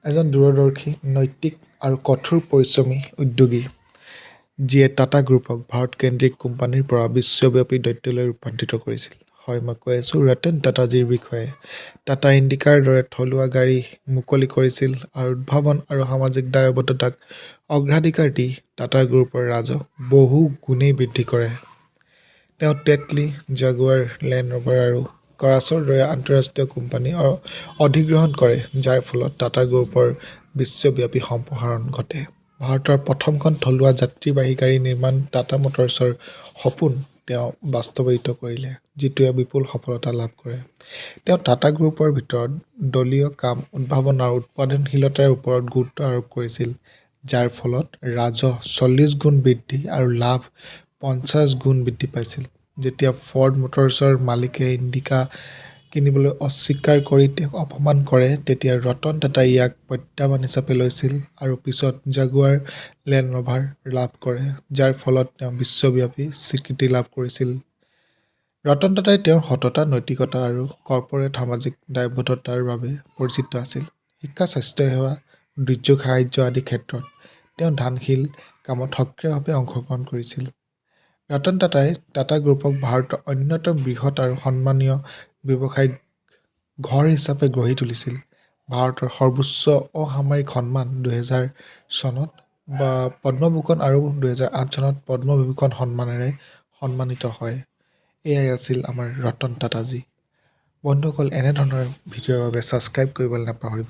এজন দূৰদৰ্শী, নৈতিক আৰু কঠোৰ পৰিশ্ৰমী উদ্যোগী, যিয়ে টাটা গ্ৰুপক ভাৰতকেন্দ্ৰিক কোম্পানীৰ পৰা বিশ্বব্যাপী দৈত্যলৈ ৰূপান্তৰিত কৰিছিল। হয়, মই কৈ আছোঁ ৰতন টাটাজীৰ বিষয়ে। টাটা ইণ্ডিকাৰ দৰে থলুৱা গাড়ী মুকলি কৰিছিল আৰু উদ্ভাৱন আৰু সামাজিক দায়বদ্ধতাক অগ্ৰাধিকাৰ দি টাটা গ্ৰুপৰ ৰাজহ বহু গুণেই বৃদ্ধি কৰে। তেওঁ টেটলি, জাগুৱাৰ, লেণ্ড ৰভাৰ আৰু কৰাচৰ দৰে আন্তঃৰাষ্ট্ৰীয় কোম্পানী অধিগ্ৰহণ কৰে, যাৰ ফলত টাটা গ্ৰুপৰ বিশ্বব্যাপী সম্প্ৰসাৰণ ঘটে। ভাৰতৰ প্ৰথমখন থলুৱা যাত্ৰীবাহী গাড়ী নিৰ্মাণ টাটা মটৰ্ছৰ সপোন তেওঁ বাস্তৱায়িত কৰিলে, যিটোৱে বিপুল সফলতা লাভ কৰে। তেওঁ টাটা গ্ৰুপৰ ভিতৰত দলীয় কাম, উদ্ভাৱন আৰু উৎপাদনশীলতাৰ ওপৰত গুৰুত্ব আৰোপ কৰিছিল, যাৰ ফলত ৰাজহ 40 গুণ বৃদ্ধি আৰু লাভ 50 গুণ বৃদ্ধি পাইছিল। যেতিয়া ফৰ্ড মটৰ্ছৰ মালিকে ইণ্ডিকা কিনিবলৈ অস্বীকাৰ কৰি তেওঁক অপমান কৰে, তেতিয়া ৰতন টাটাই ইয়াক প্ৰত্যাহ্বান হিচাপে লৈছিল আৰু পিছত জাগুৱাৰ লেণ্ড ৰভাৰ লাভ কৰে, যাৰ ফলত তেওঁ বিশ্বব্যাপী স্বীকৃতি লাভ কৰিছিল। ৰতন টাটাই তেওঁৰ সততা, নৈতিকতা আৰু কৰ্পৰেট সামাজিক দায়বদ্ধতাৰ বাবে পৰিচিত আছিল। শিক্ষা, স্বাস্থ্যসেৱা, দুৰ্যোগ সাহায্য আদি ক্ষেত্ৰত তেওঁ দানশীল কামত সক্ৰিয়ভাৱে অংশগ্ৰহণ কৰিছিল। ৰতন টাটাই টাটা গ্ৰুপক ভাৰতৰ অন্যতম বৃহৎ আৰু সন্মানীয় ব্যৱসায়িক ঘৰ হিচাপে গঢ়ি তুলিছিল। ভাৰতৰ সৰ্বোচ্চ অসামৰিক সন্মান 2000 চনত পদ্মভূষণ আৰু 2008 চনত পদ্মবিভূষণ সন্মানেৰে সন্মানিত হয়। এয়াই আছিল আমাৰ ৰতন টাটাজী। বন্ধুসকল, এনেধৰণৰ ভিডিঅ'ৰ বাবে ছাবস্ক্ৰাইব কৰিবলৈ নাপাহৰিব।